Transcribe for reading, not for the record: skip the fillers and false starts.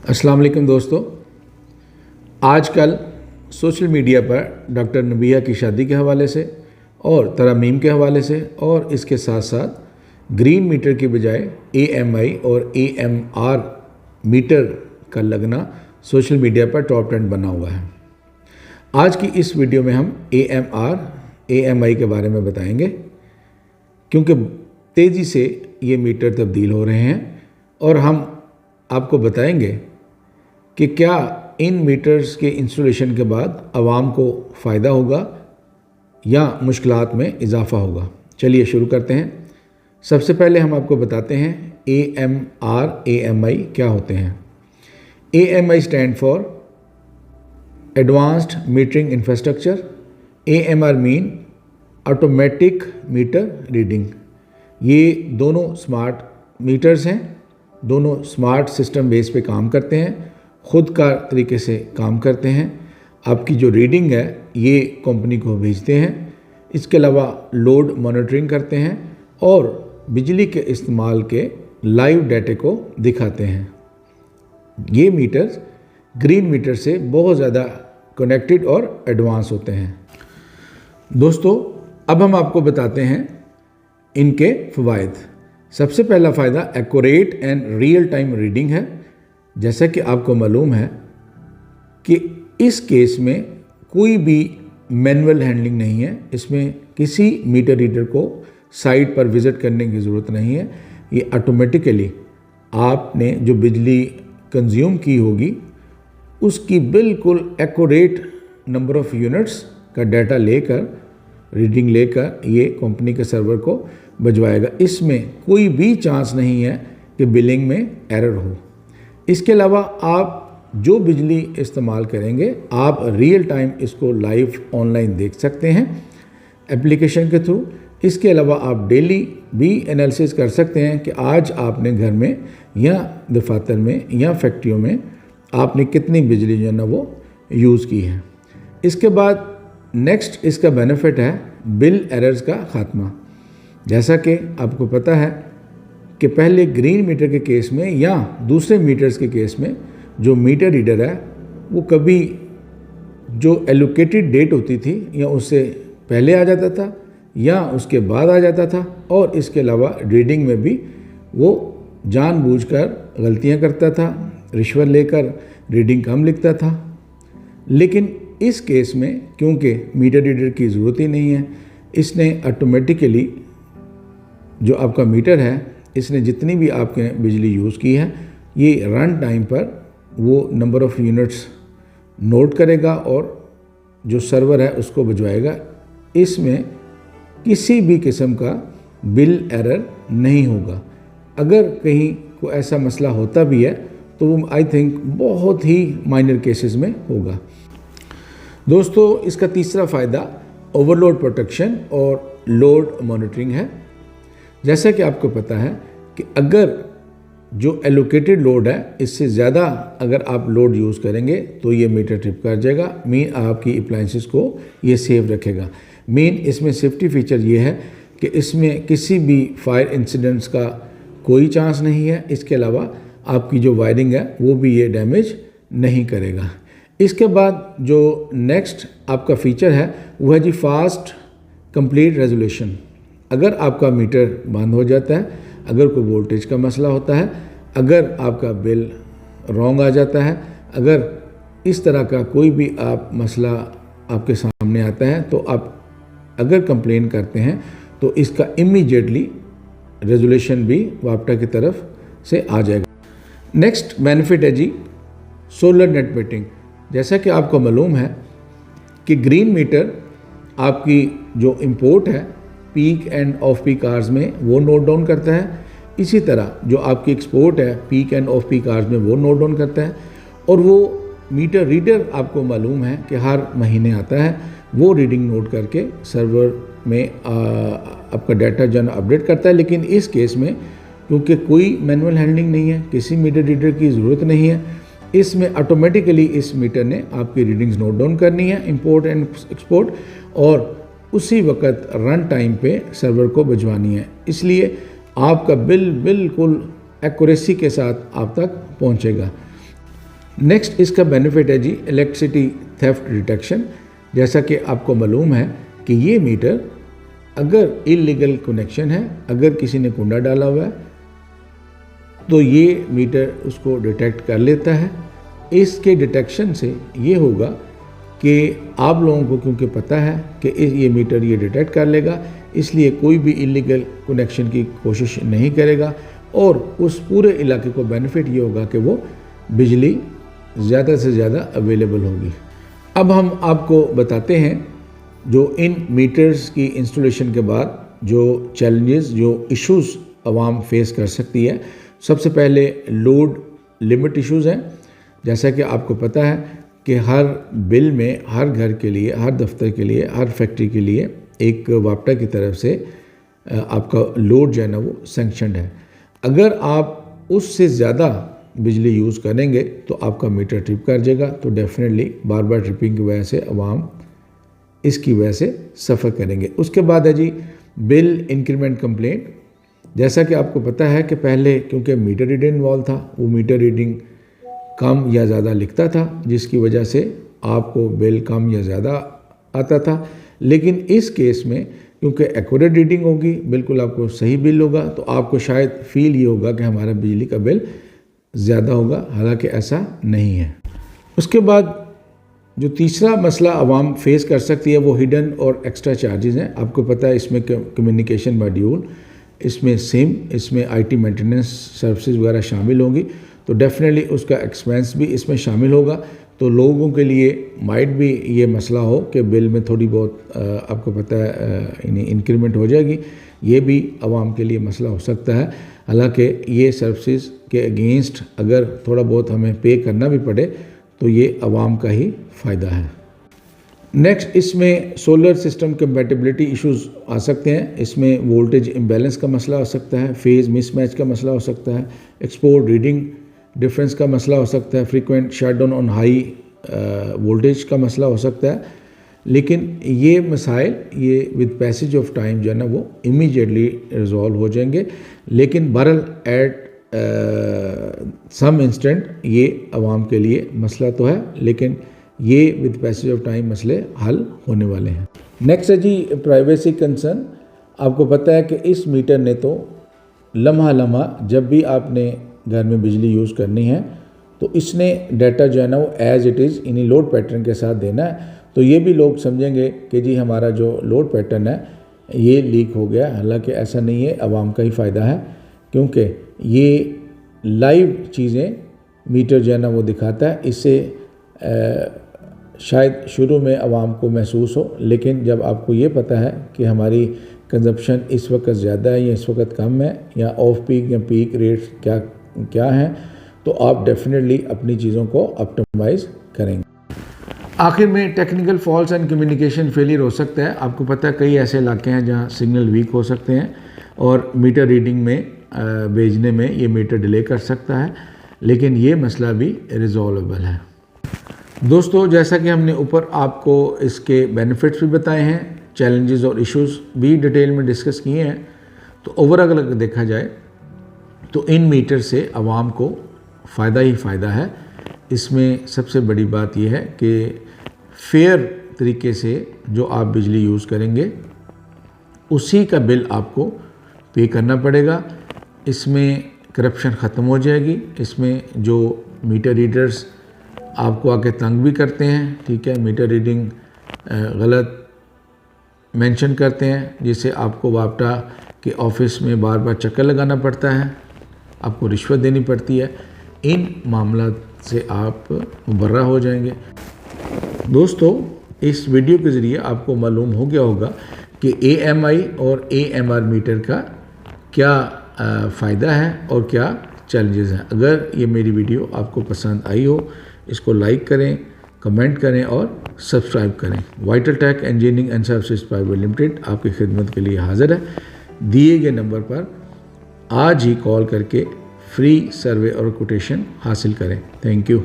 अस्सलाम वालेकुम दोस्तों। आजकल सोशल मीडिया पर डॉक्टर नबिया की शादी के हवाले से और तरमीम के हवाले से और इसके साथ साथ ग्रीन मीटर की बजाय AMI और AMR मीटर का लगना सोशल मीडिया पर टॉप ट्रेंड बना हुआ है। आज की इस वीडियो में हम AMR AMI के बारे में बताएंगे, क्योंकि तेज़ी से ये मीटर तब्दील हो रहे हैं और हम आपको बताएंगे कि क्या इन मीटर्स के इंस्टॉलेशन के बाद आवाम को फ़ायदा होगा या मुश्किलात में इजाफ़ा होगा। चलिए शुरू करते हैं। सबसे पहले हम आपको बताते हैं AMR AMI क्या होते हैं। AMI stand for advanced metering infrastructure. AMR mean automatic meter reading. ये दोनों स्मार्ट मीटर्स हैं, दोनों स्मार्ट सिस्टम बेस पे काम करते हैं, ख़ुद कार तरीके से काम करते हैं। आपकी जो रीडिंग है ये कंपनी को भेजते हैं। इसके अलावा लोड मॉनिटरिंग करते हैं और बिजली के इस्तेमाल के लाइव डाटे को दिखाते हैं। ये मीटर्स ग्रीन मीटर से बहुत ज़्यादा कनेक्टेड और एडवांस होते हैं। दोस्तों, अब हम आपको बताते हैं इनके फ़वाइद। सबसे पहला फ़ायदा accurate and real time reading है। जैसा कि आपको मालूम है कि इस केस में कोई भी मैनुअल हैंडलिंग नहीं है। इसमें किसी मीटर रीडर को साइट पर विज़िट करने की ज़रूरत नहीं है। ये ऑटोमेटिकली आपने जो बिजली कंज्यूम की होगी उसकी बिल्कुल एक्यूरेट नंबर ऑफ़ यूनिट्स का डाटा लेकर, रीडिंग लेकर ये कंपनी के सर्वर को भिजवाएगा। इसमें कोई भी चांस नहीं है कि बिलिंग में एरर हो। इसके अलावा आप जो बिजली इस्तेमाल करेंगे आप रियल टाइम इसको लाइव ऑनलाइन देख सकते हैं एप्लीकेशन के थ्रू। इसके अलावा आप डेली भी एनालिसिस कर सकते हैं कि आज आपने घर में या दफातर में या फैक्ट्रियों में आपने कितनी बिजली जो है ना वो यूज़ की है। इसके बाद नेक्स्ट इसका बेनिफिट है बिल एरर्स का ख़ात्मा। जैसा कि आपको पता है कि पहले ग्रीन मीटर के केस में या दूसरे मीटर्स के केस में जो मीटर रीडर है वो कभी जो एलोकेटेड डेट होती थी या उससे पहले आ जाता था या उसके बाद आ जाता था, और इसके अलावा रीडिंग में भी वो जानबूझकर गलतियां करता था, रिश्वत लेकर रीडिंग कम लिखता था। लेकिन इस केस में क्योंकि मीटर रीडर की ज़रूरत ही नहीं है, इसने ऑटोमेटिकली जो आपका मीटर है इसने जितनी भी आपके बिजली यूज़ की है ये रन टाइम पर वो नंबर ऑफ़ यूनिट्स नोट करेगा और जो सर्वर है उसको भिजवाएगा। इसमें किसी भी किस्म का बिल एरर नहीं होगा। अगर कहीं कोई ऐसा मसला होता भी है तो वो आई थिंक बहुत ही माइनर केसेस में होगा। दोस्तों, इसका तीसरा फ़ायदा ओवरलोड प्रोटेक्शन और लोड मॉनिटरिंग है। जैसा कि आपको पता है कि अगर जो एलोकेटेड लोड है इससे ज़्यादा अगर आप लोड यूज़ करेंगे तो ये मीटर ट्रिप कर जाएगा। मेन आपकी अप्लायंसेस को ये सेफ रखेगा। मेन इसमें सेफ्टी फीचर ये है कि इसमें किसी भी फायर इंसिडेंट्स का कोई चांस नहीं है। इसके अलावा आपकी जो वायरिंग है वो भी ये डैमेज नहीं करेगा। इसके बाद जो नेक्स्ट आपका फ़ीचर है वो है जी फास्ट कंप्लीट रेजोल्यूशन। अगर आपका मीटर बंद हो जाता है, अगर कोई वोल्टेज का मसला होता है, अगर आपका बिल रॉन्ग आ जाता है, अगर इस तरह का कोई भी आप मसला आपके सामने आता है तो आप अगर कंप्लेन करते हैं तो इसका इमीडिएटली रेजोल्यूशन भी वापटा की तरफ से आ जाएगा। नेक्स्ट बेनिफिट है जी सोलर नेट मीटरिंग। जैसा कि आपको मालूम है कि ग्रीन मीटर आपकी जो इंपोर्ट है peak end off peak hours में वो नोट डाउन करता है। इसी तरह जो आपकी एक्सपोर्ट है peak end off peak hours में वो नोट डाउन करता है। और वो मीटर रीडर आपको मालूम है कि हर महीने आता है, वो रीडिंग नोट करके सर्वर में आपका डाटा जो है अपडेट करता है। लेकिन इस केस में क्योंकि कोई मैनुअल हैंडलिंग नहीं है, किसी मीटर रीडर की ज़रूरत नहीं है, इसमें ऑटोमेटिकली इस मीटर ने आपकी रीडिंग्स नोट डाउन करनी है, इंपोर्ट एंड एक्सपोर्ट, और उसी वक्त रन टाइम पे सर्वर को भिजवानी है। इसलिए आपका बिल बिल्कुल एक्यूरेसी के साथ आप तक पहुंचेगा। नेक्स्ट इसका बेनिफिट है जी इलेक्ट्रिसिटी थेफ्ट डिटेक्शन। जैसा कि आपको मालूम है कि ये मीटर अगर इलीगल कनेक्शन है, अगर किसी ने कुंडा डाला हुआ है तो ये मीटर उसको डिटेक्ट कर लेता है। इसके डिटेक्शन से ये होगा कि आप लोगों को क्योंकि पता है कि ये मीटर ये डिटेक्ट कर लेगा, इसलिए कोई भी इलीगल कनेक्शन की कोशिश नहीं करेगा और उस पूरे इलाके को बेनिफिट ये होगा कि वो बिजली ज़्यादा से ज़्यादा अवेलेबल होगी। अब हम आपको बताते हैं जो इन मीटर्स की इंस्टॉलेशन के बाद जो चैलेंजेस, जो इश्यूज़ आवाम फेस कर सकती है। सबसे पहले लोड लिमिट इश्यूज़ हैं। जैसा कि आपको पता है कि हर बिल में, हर घर के लिए, हर दफ्तर के लिए, हर फैक्ट्री के लिए एक वापटा की तरफ से आपका लोड जो है ना वो सैंक्शनड है। अगर आप उससे ज़्यादा बिजली यूज़ करेंगे तो आपका मीटर ट्रिप कर जाएगा। तो डेफिनेटली बार बार ट्रिपिंग की वजह से आवाम इसकी वजह से सफ़र करेंगे। उसके बाद है जी बिल इंक्रीमेंट कंप्लेंट। जैसा कि आपको पता है कि पहले क्योंकि मीटर रीडिंग इन्वॉल्व था, वो मीटर रीडिंग कम या ज़्यादा लिखता था, जिसकी वजह से आपको बिल कम या ज़्यादा आता था। लेकिन इस केस में क्योंकि एक्यूरेट रीडिंग होगी, बिल्कुल आपको सही बिल होगा, तो आपको शायद फील ये होगा कि हमारा बिजली का बिल ज़्यादा होगा, हालांकि ऐसा नहीं है। उसके बाद जो तीसरा मसला आवाम फेस कर सकती है वो हिडन और एक्स्ट्रा चार्जेस हैं। आपको पता है इसमें कम्युनिकेशन मॉड्यूल, इसमें सिम, इसमें आईटी मेंटेनेंस सर्विसेज वगैरह शामिल होंगी, तो डेफिनेटली उसका एक्सपेंस भी इसमें शामिल होगा। तो लोगों के लिए माइट भी ये मसला हो कि बिल में थोड़ी बहुत आपको पता है इंक्रीमेंट हो जाएगी, ये भी आवाम के लिए मसला हो सकता है। हालांकि ये सर्विसेज के अगेंस्ट अगर थोड़ा बहुत हमें पे करना भी पड़े तो ये आवाम का ही फ़ायदा है। नेक्स्ट इसमें सोलर सिस्टम कंपैटिबिलिटी इश्यूज़ आ सकते हैं। इसमें वोल्टेज इम्बैलेंस का मसला हो सकता है, फेज़ मिसमैच का मसला हो सकता है, एक्सपोर्ट रीडिंग डिफरेंस का मसला हो सकता है, frequent shutdown on high voltage का मसला हो सकता है। लेकिन ये मसाइल ये विद पैसेज ऑफ टाइम जो है ना वो इमीडिएटली रिजॉल्व हो जाएंगे। लेकिन बहरहाल एट सम इंस्टेंट ये आवाम के लिए मसला तो है, लेकिन ये विद पैसेज ऑफ टाइम मसले हल होने वाले हैं। नेक्स्ट है जी प्राइवेसी कंसर्न। आपको पता है कि इस मीटर ने तो लम्हा जब भी आपने घर में बिजली यूज़ करनी है तो इसने डाटा जो है ना वो एज इट इज़ इन्हीं लोड पैटर्न के साथ देना है। तो ये भी लोग समझेंगे कि जी हमारा जो लोड पैटर्न है ये लीक हो गया, हालांकि ऐसा नहीं है, आवाम का ही फ़ायदा है क्योंकि ये लाइव चीज़ें मीटर जो है ना वो दिखाता है। इससे शायद शुरू में आवाम को महसूस हो, लेकिन जब आपको ये पता है कि हमारी कंजप्शन इस वक्त ज़्यादा है या इस वक्त कम है या ऑफ पीक या पीक रेट्स क्या हैं, तो आप डेफिनेटली अपनी चीज़ों को ऑप्टिमाइज़ करेंगे। आखिर में technical faults and communication failure हो सकता है। आपको पता है कई ऐसे इलाके हैं जहाँ सिग्नल वीक हो सकते हैं और मीटर रीडिंग में भेजने में ये मीटर डिले कर सकता है, लेकिन ये मसला भी रिजॉल्वेबल है। दोस्तों, जैसा कि हमने ऊपर आपको इसके बेनिफिट्स भी बताए हैं, चैलेंजेस और इश्यूज़ भी डिटेल में डिस्कस किए हैं, तो ओवरऑल अगर देखा जाए तो इन मीटर से आवाम को फ़ायदा ही फ़ायदा है। इसमें सबसे बड़ी बात यह है कि फेयर तरीके से जो आप बिजली यूज़ करेंगे उसी का बिल आपको पे करना पड़ेगा। इसमें करप्शन ख़त्म हो जाएगी। इसमें जो मीटर रीडर्स आपको आके तंग भी करते हैं, ठीक है, मीटर रीडिंग गलत मेंशन करते हैं, जिससे आपको वापटा के ऑफिस में बार बार चक्कर लगाना पड़ता है, आपको रिश्वत देनी पड़ती है, इन मामला से आप मुबर्रा हो जाएंगे। दोस्तों, इस वीडियो के ज़रिए आपको मालूम हो गया होगा कि AMI और AMR मीटर का क्या फ़ायदा है और क्या चैलेंजेस हैं। अगर ये मेरी वीडियो आपको पसंद आई हो, इसको लाइक करें, कमेंट करें और सब्सक्राइब करें। Vital tech engineering and services private limited आपकी खिदमत के लिए हाजिर है। दिए गए नंबर पर आज ही कॉल करके फ्री सर्वे और कोटेशन हासिल करें। Thank you.